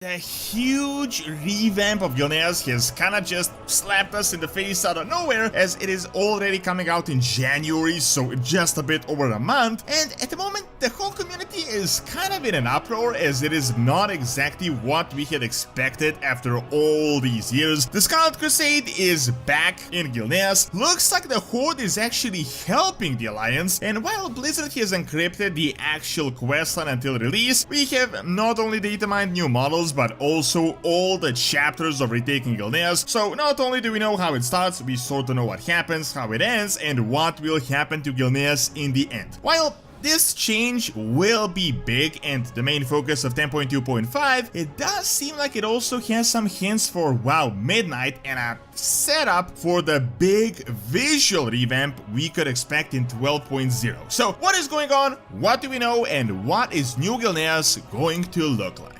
The huge revamp of Gilneas has kinda just slapped us in the face out of nowhere, as it is already coming out in January, so just a bit over a month, and at the moment the whole community is kind of in an uproar, as it is not exactly what we had expected after all these years. The Scarlet Crusade is back in Gilneas, looks like the Horde is actually helping the Alliance, and while Blizzard has encrypted the actual questline until release, we have not only datamined new models, but also all the chapters of retaking Gilneas, so not only do we know how it starts, we sort of know what happens, how it ends, and what will happen to Gilneas in the end. While this change will be big and the main focus of 10.2.5, it does seem like it also has some hints for WoW Midnight and a setup for the big visual revamp we could expect in 12.0. So what is going on, what do we know, and what is new Gilneas going to look like?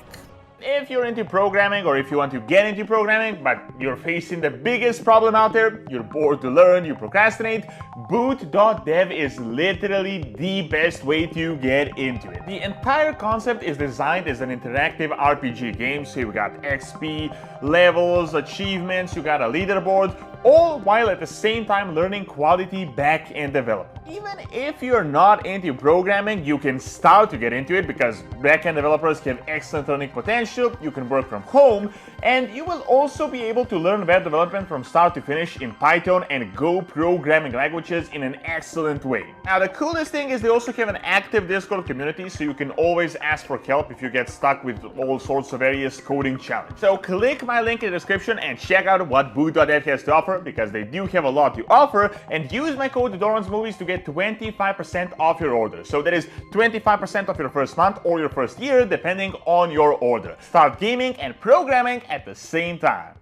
If you're into programming, or if you want to get into programming, but you're facing the biggest problem out there, you're bored to learn, you procrastinate, boot.dev is literally the best way to get into it. The entire concept is designed as an interactive RPG game, so you've got XP, levels, achievements, you got a leaderboard, all while at the same time learning quality back-end development. Even if you're not into programming, you can start to get into it because back-end developers have excellent learning potential, you can work from home, and you will also be able to learn web development from start to finish in Python and Go programming languages in an excellent way. Now, the coolest thing is they also have an active Discord community, so you can always ask for help if you get stuck with all sorts of various coding challenges. So click my link in the description and check out what boot.dev has to offer, because they do have a lot to offer, and use my code Doronsmovies to get 25% off your order. So that is 25% off your first month or your first year, depending on your order. Start gaming and programming at the same time.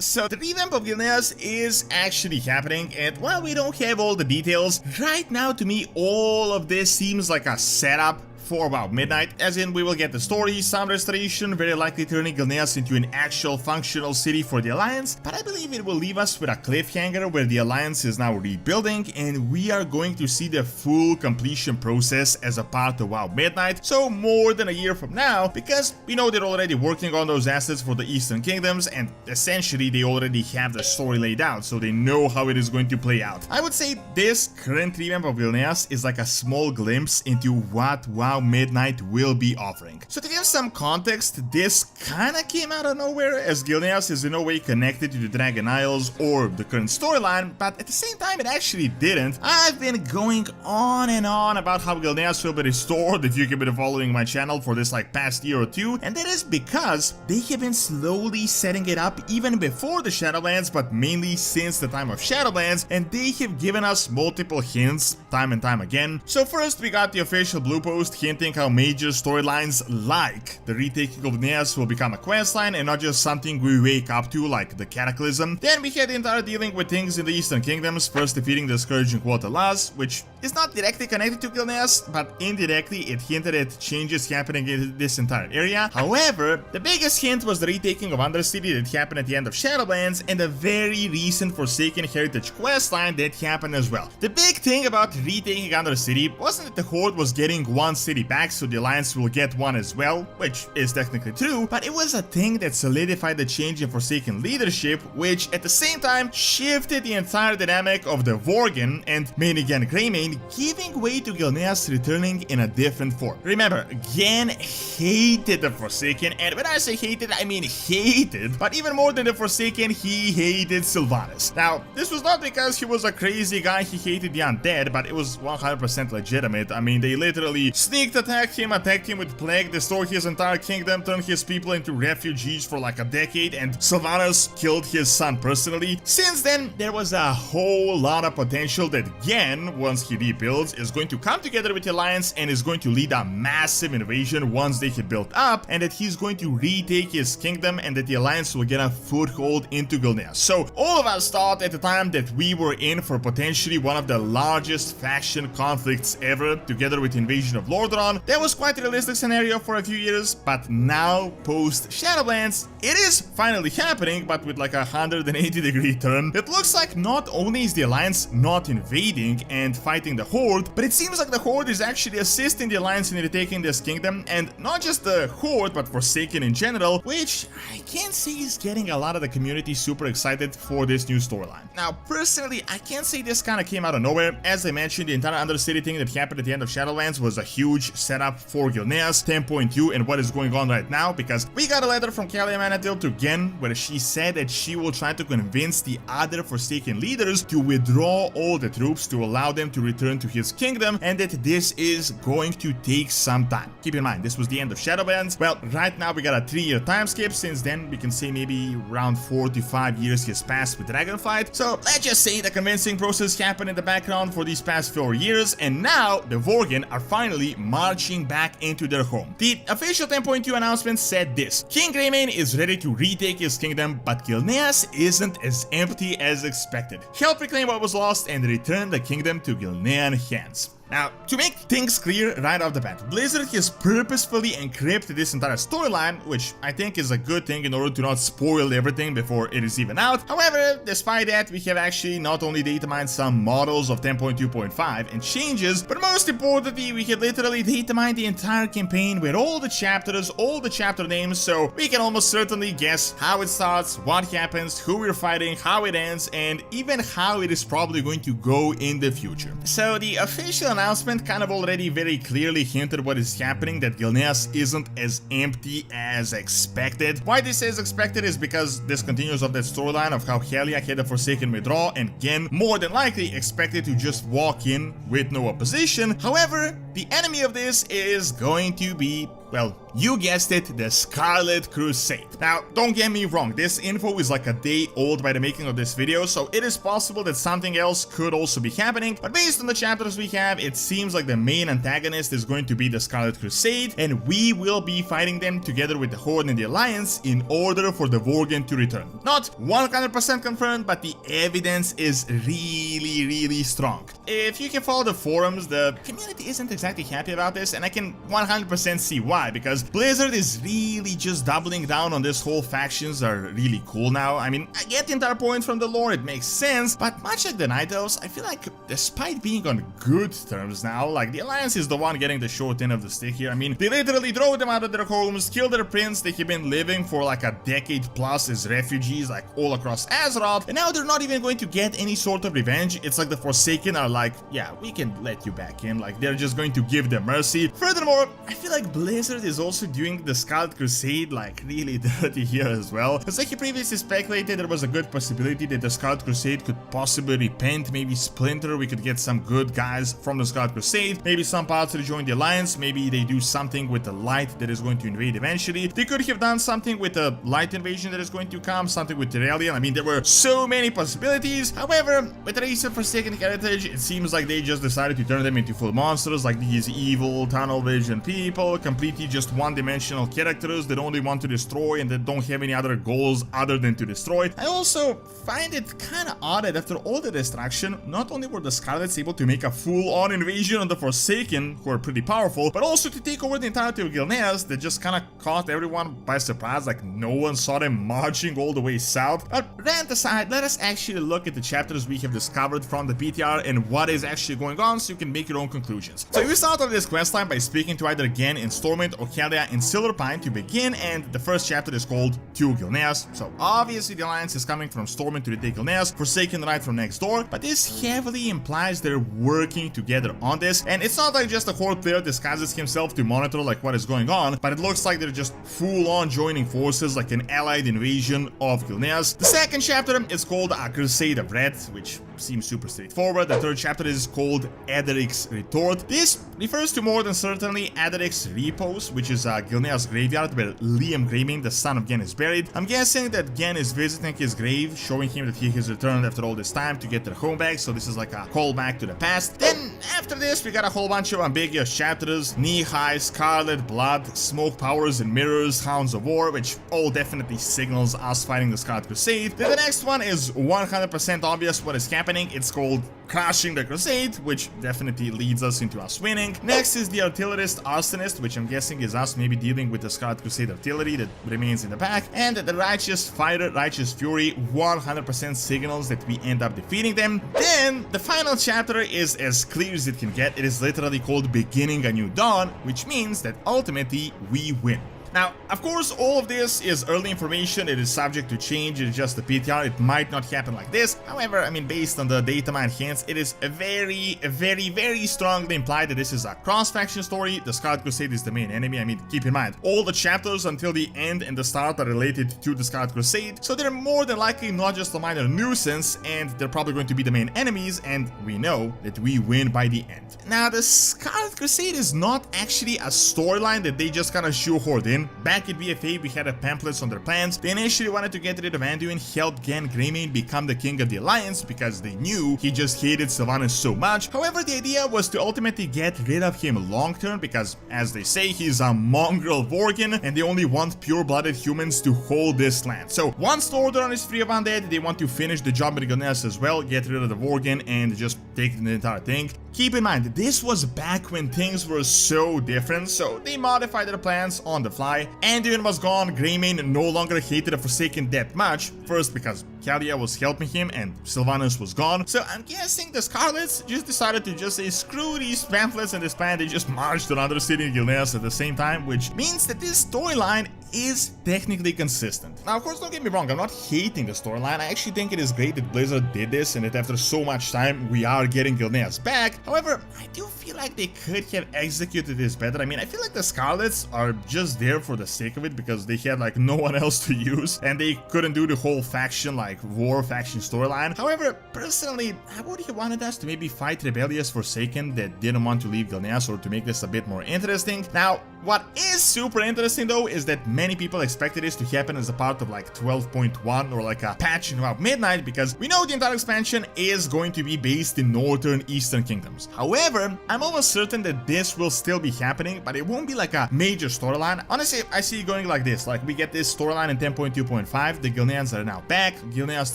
So the revamp of Gilneas is actually happening, and while we don't have all the details, right now to me all of this seems like a setup for about Midnight, as in we will get the story, some restoration, very likely turning Gilneas into an actual functional city for the Alliance, but I believe it will leave us with a cliffhanger where the Alliance is now rebuilding, and we are going to see the full completion process as a part of WoW Midnight, so more than a year from now, because we know they're already working on those assets for the Eastern Kingdoms, and essentially they already have the story laid out, so they know how it is going to play out. I would say this current revamp of Gilneas is like a small glimpse into what WoW Midnight will be offering. So to give some context, this kinda came out of nowhere, as Gilneas is in no way connected to the Dragon Isles or the current storyline, but at the same time it actually didn't. I've been going on and on about how Gilneas will be restored if you have been following my channel for this like past year or two, and that is because they have been slowly setting it up even before the Shadowlands, but mainly since the time of Shadowlands, and they have given us multiple hints time and time again. So first we got the official blue post hinting how major storylines like the retaking of Gilneas will become a questline and not just something we wake up to like the Cataclysm. Then we had the entire dealing with things in the Eastern Kingdoms, first defeating the Scourging Water Laws, which is not directly connected to Gilneas, but indirectly it hinted at changes happening in this entire area. However, the biggest hint was the retaking of Undercity that happened at the end of Shadowlands, and a very recent Forsaken Heritage questline that happened as well. The big thing about retaking Undercity wasn't that the Horde was getting one city back, so the Alliance will get one as well, which is technically true, but it was a thing that solidified the change in Forsaken leadership, which at the same time shifted the entire dynamic of the Worgen and Mainigan Greymane, giving way to Gilneas returning in a different form. Remember, Gan hated the Forsaken, and when I say hated, I mean hated, but even more than the Forsaken, he hated Sylvanas. Now, this was not because he was a crazy guy, he hated the undead, but it was 100% legitimate. I mean, they literally sneaked attacked him with plague, destroyed his entire kingdom, turned his people into refugees for like a decade, and Sylvanas killed his son personally. Since then, there was a whole lot of potential that Gan, once he rebuilds, is going to come together with the Alliance and is going to lead a massive invasion once they have built up, and that he's going to retake his kingdom and that the Alliance will get a foothold into Gilneas. So all of us thought at the time that we were in for potentially one of the largest faction conflicts ever, together with the invasion of Lordaeron on. That was quite a realistic scenario for a few years, but now, post Shadowlands, it is finally happening, but with like a 180-degree turn. It looks like not only is the Alliance not invading and fighting the Horde, but it seems like the Horde is actually assisting the Alliance in retaking this kingdom, and not just the Horde, but Forsaken in general, which I can't say is getting a lot of the community super excited for this new storyline. Now, personally, I can't say this kind of came out of nowhere. As I mentioned, the entire Undercity thing that happened at the end of Shadowlands was a huge setup for Gilneas 10.2 and what is going on right now, because we got a letter from Kalia Manatil to Gen where she said that she will try to convince the other Forsaken leaders to withdraw all the troops to allow them to return to his kingdom, and that this is going to take some time. Keep in mind, this was the end of Shadowlands. Well, right now we got a 3-year time skip. Since then, we can say maybe around 4 to 5 years has passed with Dragonflight. So let's just say the convincing process happened in the background for these past 4 years, and now the Vorgen are finally marching back into their home. The official 10.2 announcement said this: King Greymane is ready to retake his kingdom, but Gilneas isn't as empty as expected. Help reclaim what was lost and return the kingdom to Gilnean hands. Now, to make things clear right off the bat, Blizzard has purposefully encrypted this entire storyline, which I think is a good thing in order to not spoil everything before it is even out. However, despite that, we have actually not only datamined some models of 10.2.5 and changes, but most importantly, we have literally datamined the entire campaign with all the chapters, all the chapter names, so we can almost certainly guess how it starts, what happens, who we're fighting, how it ends, and even how it is probably going to go in the future. So the official announcement kind of already very clearly hinted what is happening, that Gilneas isn't as empty as expected. Why this is expected is because this continues of that storyline of how Helia had a Forsaken withdraw, and Gen more than likely expected to just walk in with no opposition. However, the enemy of this is going to be, well, you guessed it, the Scarlet Crusade. Now, don't get me wrong, this info is like a day old by the making of this video, so it is possible that something else could also be happening, but based on the chapters we have, it seems like the main antagonist is going to be the Scarlet Crusade, and we will be fighting them together with the Horde and the Alliance in order for the Vorgen to return. Not 100% confirmed, but the evidence is really strong. If you can follow the forums, the community isn't exactly happy about this, and I can 100% see why, because Blizzard is really just doubling down on this whole factions are really cool now. I mean, I get the entire point from the lore, it makes sense, but much like the Night Elves, I feel like despite being on good terms now, like the Alliance is the one getting the short end of the stick here. I mean, they literally drove them out of their homes, killed their prince, they have been living for like a decade plus as refugees like all across Azeroth, and now they're not even going to get any sort of revenge. It's like the Forsaken are like, yeah, we can let you back in, like they're just going to give them mercy. Furthermore, I feel like Blizzard is also doing the Scarlet Crusade like really dirty here as well. As like he previously speculated, there was a good possibility that the Scarlet Crusade could possibly repent, maybe splinter, we could get some good guys from the Scarlet Crusade, maybe some parts rejoin the Alliance, maybe they do something with the Light that is going to invade eventually. They could have done something with the Light invasion that is going to come, something with Terralian. I mean, there were so many possibilities. However, with the recent Forsaken heritage, it seems like they just decided to turn them into full monsters, like these evil tunnel vision people, completely just one-dimensional characters that only want to destroy and that don't have any other goals other than to destroy. I also find it kind of odd that after all the destruction, not only were the Scarlets able to make a full-on invasion on the Forsaken, who are pretty powerful, but also to take over the entirety of Gilneas that just kind of caught everyone by surprise, like no one saw them marching all the way south. But rant aside, let us actually look at the chapters we have discovered from the PTR and what is actually going on so you can make your own conclusions. So we start off this questline by speaking to either Gen in Stormwind or Kalia in Silverpine to begin, and the first chapter is called To Gilneas. So obviously the Alliance is coming from Stormwind to retake Gilneas, Forsaken right from next door, but this heavily implies they're working together on this, and it's not like just a Horde player disguises himself to monitor like what is going on, but it looks like they're just full-on joining forces like an allied invasion of Gilneas. The second chapter is called A Crusade of Red, which seems super straightforward. The third chapter is called Aderic's Retort. This refers to more than certainly Aderic's Repose, which is Gilneas' graveyard where Liam Greymane, the son of Gen, is buried. I'm guessing that Gen is visiting his grave, showing him that he has returned after all this time to get their home back, so this is like a callback to the past. Then after this we got a whole bunch of ambiguous chapters: Knee-High, Scarlet, Blood, Smoke Powers and Mirrors, Hounds of War, which all definitely signals us fighting the Scarlet Crusade. Then the next one is 100% obvious what is happening. It's called crushing the Crusade, which definitely leads us into us winning. Next is the Artillerist Arsonist, which I'm guessing is us maybe dealing with the Scarlet Crusade artillery that remains in the back, and the Righteous Fighter, Righteous Fury, 100% signals that we end up defeating them. Then the final chapter is as clear as it can get. It is literally called Beginning a New Dawn, which means that ultimately we win. Now, of course, all of this is early information. It is subject to change. It is just a PTR. It might not happen like this. However, I mean, based on the datamined hints, it is very strongly implied that this is a cross-faction story. The Scarlet Crusade is the main enemy. I mean, keep in mind, all the chapters until the end and the start are related to the Scarlet Crusade, so they're more than likely not just a minor nuisance, and they're probably going to be the main enemies, and we know that we win by the end. Now, the Scarlet Crusade is not actually a storyline that they just kind of shoehorned in. Back at BFA, we had pamphlets on their plans. They initially wanted to get rid of Anduin, help Gan Greymane become the king of the Alliance because they knew he just hated Sylvanas so much. However, the idea was to ultimately get rid of him long term because, as they say, he's a mongrel Vorgin and they only want pure-blooded humans to hold this land. So once the Order is free of undead, they want to finish the job with Gilneas as well, get rid of the Vorgin and just take the entire thing. Keep in mind, this was back when things were so different, so they modified their plans on the fly. Anduin was gone, Greymane no longer hated the Forsaken that much, first because Kalia was helping him and Sylvanas was gone, so I'm guessing the Scarlets just decided to just say screw these pamphlets and this plan. They just marched to another city in Gilneas at the same time, which means that this storyline is technically consistent. Now, of course, don't get me wrong, I'm not hating the storyline. I actually think it is great that Blizzard did this and that after so much time we are getting Gilneas back. However, I do feel like they could have executed this better. I mean, I feel like the Scarlets are just there for the sake of it because they had like no one else to use and they couldn't do the whole faction like war faction storyline. However, personally, I would have wanted us to maybe fight rebellious Forsaken that didn't want to leave Gilneas or to make this a bit more interesting. Now, what is super interesting though is that many people expected this to happen as a part of like 12.1 or like a patch in about midnight because we know the entire expansion is going to be based in northern eastern kingdoms. However, I'm almost certain that this will still be happening, but it won't be like a major storyline. Honestly, I see it going like this. Like we get this storyline in 10.2.5, the Gilneans are now back, Gilneas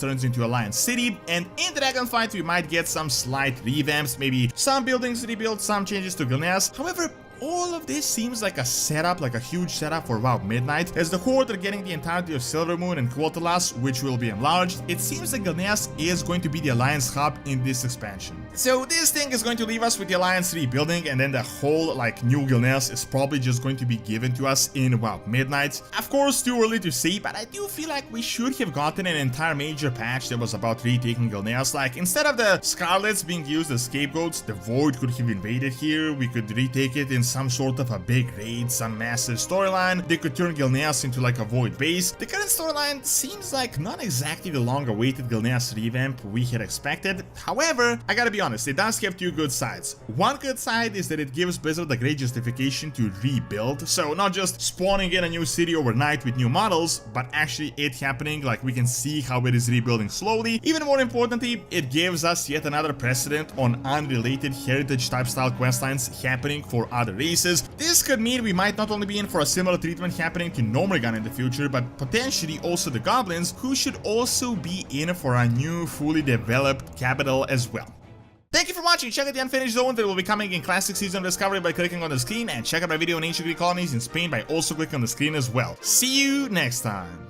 turns into Alliance City, and in Dragonflight we might get some slight revamps, maybe some buildings rebuilt, some changes to Gilneas. However, all of this seems like a setup, like a huge setup for WoW Midnight, as the Horde are getting the entirety of Silvermoon and Quotalas, which will be enlarged. It seems like Gilneas is going to be the Alliance hub in this expansion. So this thing is going to leave us with the Alliance rebuilding, and then the whole like new Gilneas is probably just going to be given to us in WoW Midnight. Of course, too early to say, but I do feel like we should have gotten an entire major patch that was about retaking Gilneas. Like instead of the Scarlets being used as scapegoats, the Void could have invaded here. We could retake it in some sort of a big raid, some massive storyline. They could turn Gilneas into like a Void base. The current storyline seems like not exactly the long-awaited Gilneas revamp we had expected. However, I gotta be honest, it does have two good sides. One good side is that it gives Blizzard a great justification to rebuild, so not just spawning in a new city overnight with new models, but actually it happening, like we can see how it is rebuilding slowly. Even more importantly, it gives us yet another precedent on unrelated heritage type style questlines happening for other races. This could mean we might not only be in for a similar treatment happening to Gnomeregan in the future, but potentially also the Goblins, who should also be in for a new fully developed capital as well. Thank you for watching. Check out the Unfinished Zone that will be coming in Classic Season of Discovery by clicking on the screen, and check out my video on ancient Greek colonies in Spain by also clicking on the screen as well. See you next time.